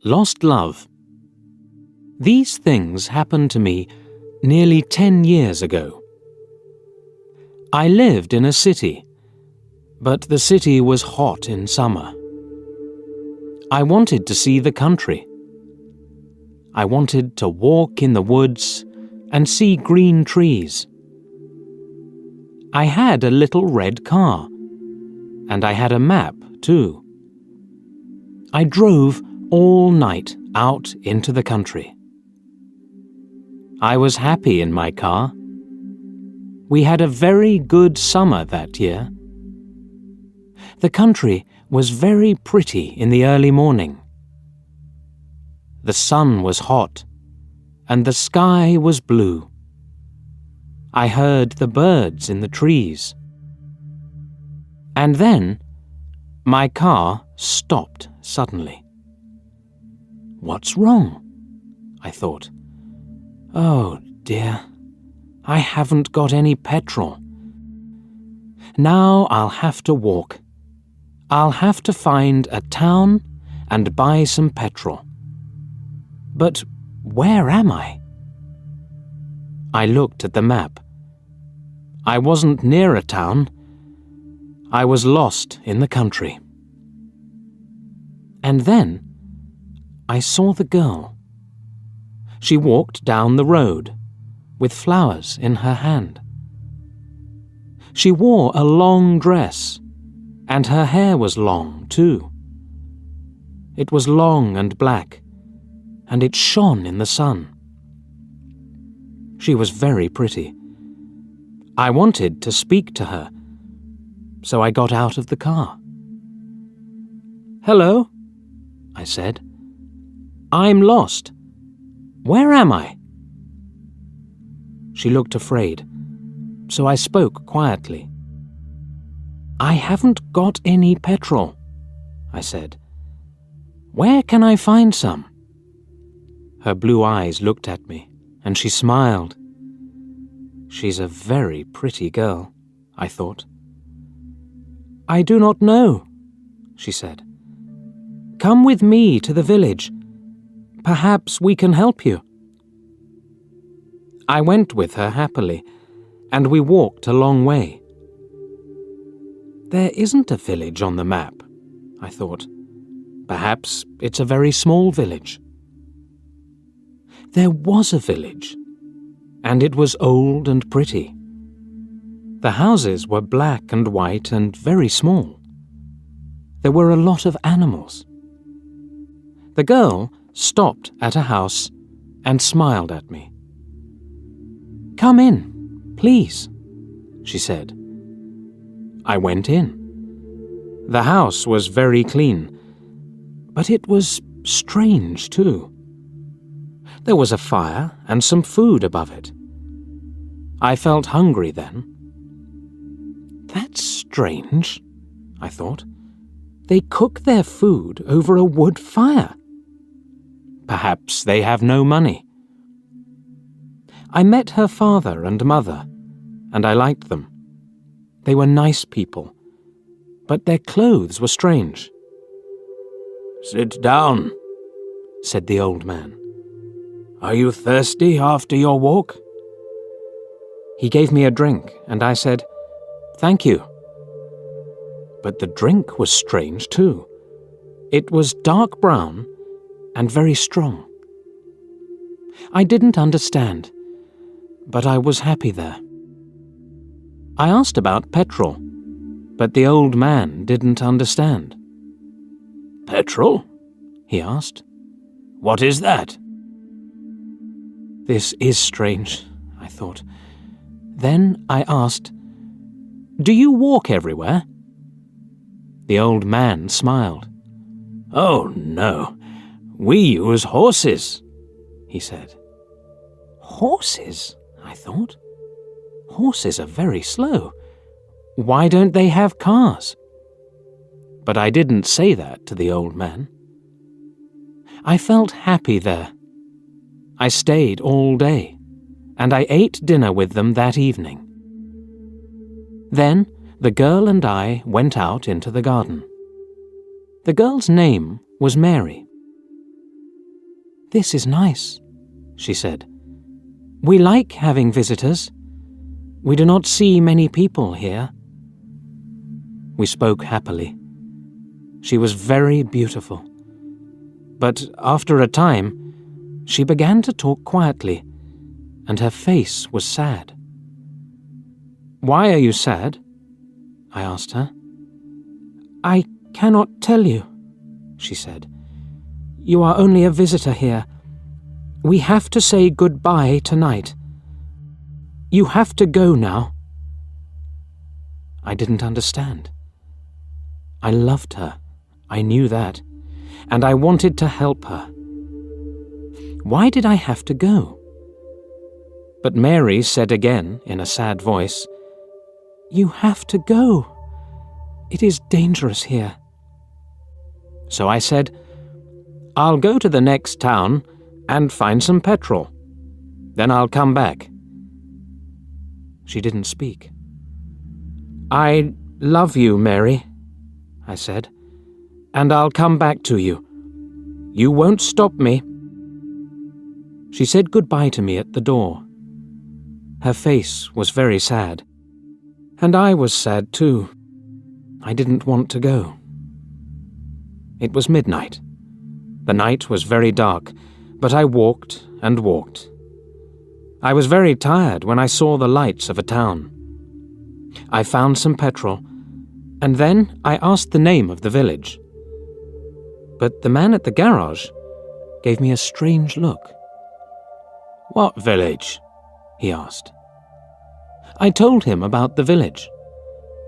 Lost love. These things happened to me nearly 10 years ago. I lived in a city, but the city was hot in summer. I wanted to see the country. I wanted to walk in the woods and see green trees. I had a little red car, and I had a map too. I drove all night out into the country. I was happy in my car. We had a very good summer that year. The country was very pretty in the early morning. The sun was hot, and the sky was blue. I heard the birds in the trees. And then, my car stopped suddenly. What's wrong? I thought. Oh dear, I haven't got any petrol. Now I'll have to walk. I'll have to find a town and buy some petrol. But where am I? I looked at the map. I wasn't near a town. I was lost in the country. And then I saw the girl. She walked down the road with flowers in her hand. She wore a long dress, and her hair was long too. It was long and black, and it shone in the sun. She was very pretty. I wanted to speak to her, so I got out of the car. "Hello," I said. "I'm lost. Where am I?" She looked afraid, so I spoke quietly. "I haven't got any petrol," I said. "Where can I find some?" Her blue eyes looked at me, and she smiled. She's a very pretty girl, I thought. "I do not know," she said. "Come with me to the village. Perhaps we can help you." I went with her happily, and we walked a long way. There isn't a village on the map, I thought. Perhaps it's a very small village. There was a village, and it was old and pretty. The houses were black and white and very small. There were a lot of animals. The girl stopped at a house and smiled at me. "Come in, please," she said. I went in. The house was very clean, but it was strange too. There was a fire and some food above it. I felt hungry then. That's strange, I thought. They cook their food over a wood fire. Perhaps they have no money. I met her father and mother, and I liked them. They were nice people, but their clothes were strange. "Sit down," said the old man. "Are you thirsty after your walk?" He gave me a drink, and I said, "Thank you." But the drink was strange too. It was dark brown and very strong. I didn't understand, but I was happy there. I asked about petrol, but the old man didn't understand. "Petrol?" he asked. "What is that?" This is strange, I thought. Then I asked, "Do you walk everywhere?" The old man smiled. "Oh, no. We use horses," he said. Horses, I thought. Horses are very slow. Why don't they have cars? But I didn't say that to the old man. I felt happy there. I stayed all day, and I ate dinner with them that evening. Then the girl and I went out into the garden. The girl's name was Mary. "This is nice," she said. "We like having visitors. We do not see many people here." We spoke happily. She was very beautiful. But after a time, she began to talk quietly, and her face was sad. "Why are you sad?" I asked her. "I cannot tell you," she said. "You are only a visitor here. We have to say goodbye tonight. You have to go now." I didn't understand. I loved her, I knew that, and I wanted to help her. Why did I have to go? But Mary said again in a sad voice, "You have to go. It is dangerous here." So I said, "I'll go to the next town and find some petrol. Then I'll come back." She didn't speak. "I love you, Mary," I said, "and I'll come back to you. You won't stop me." She said goodbye to me at the door. Her face was very sad, and I was sad too. I didn't want to go. It was midnight. The night was very dark, but I walked and walked. I was very tired when I saw the lights of a town. I found some petrol, and then I asked the name of the village. But the man at the garage gave me a strange look. "What village?" he asked. I told him about the village.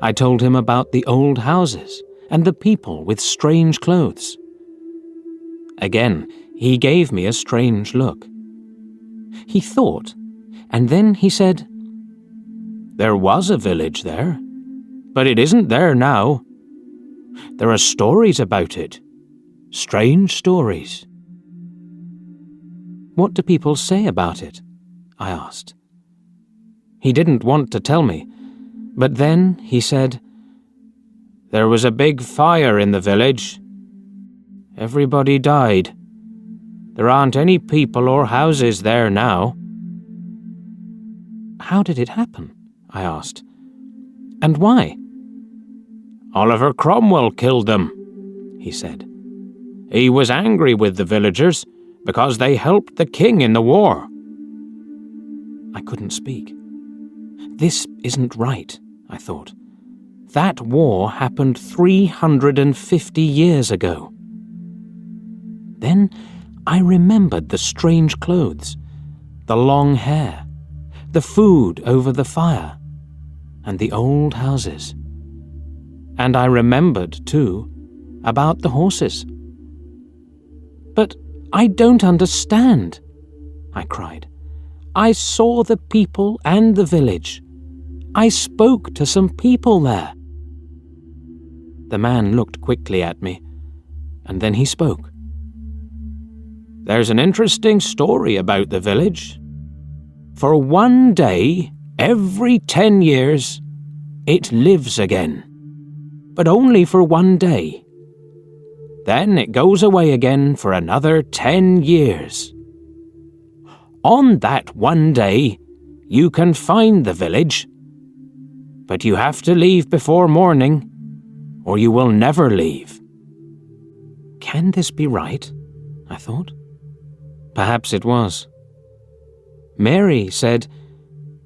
I told him about the old houses and the people with strange clothes. Again, he gave me a strange look. He thought, and then he said, "There was a village there, but it isn't there now. There are stories about it, strange stories." "What do people say about it?" I asked. He didn't want to tell me, but then he said, "There was a big fire in the village. Everybody died. There aren't any people or houses there now." "How did it happen?" I asked. "And why?" "Oliver Cromwell killed them," he said. "He was angry with the villagers because they helped the king in the war." I couldn't speak. This isn't right, I thought. That war happened 350 years ago. Then I remembered the strange clothes, the long hair, the food over the fire, and the old houses. And I remembered, too, about the horses. "But I don't understand," I cried. "I saw the people and the village. I spoke to some people there." The man looked quickly at me, and then he spoke. "There's an interesting story about the village. For one day, every 10 years, it lives again. But only for one day. Then it goes away again for another 10 years. On that one day, you can find the village, but you have to leave before morning, or you will never leave." Can this be right? I thought. Perhaps it was. Mary said,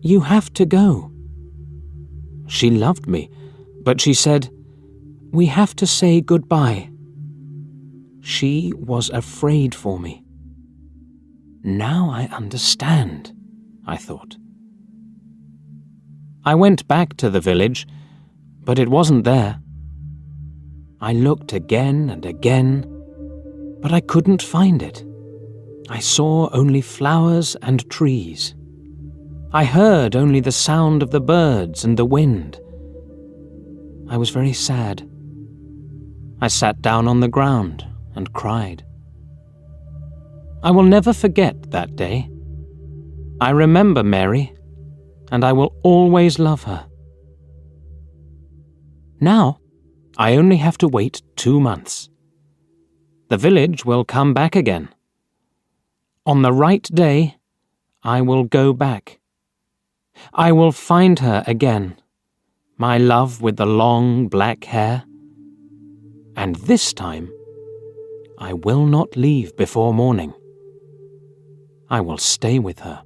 "You have to go." She loved me, but she said, "We have to say goodbye." She was afraid for me. Now I understand, I thought. I went back to the village, but it wasn't there. I looked again and again, but I couldn't find it. I saw only flowers and trees. I heard only the sound of the birds and the wind. I was very sad. I sat down on the ground and cried. I will never forget that day. I remember Mary, and I will always love her. Now, I only have to wait 2 months. The village will come back again. On the right day, I will go back. I will find her again, my love with the long black hair. And this time, I will not leave before morning. I will stay with her.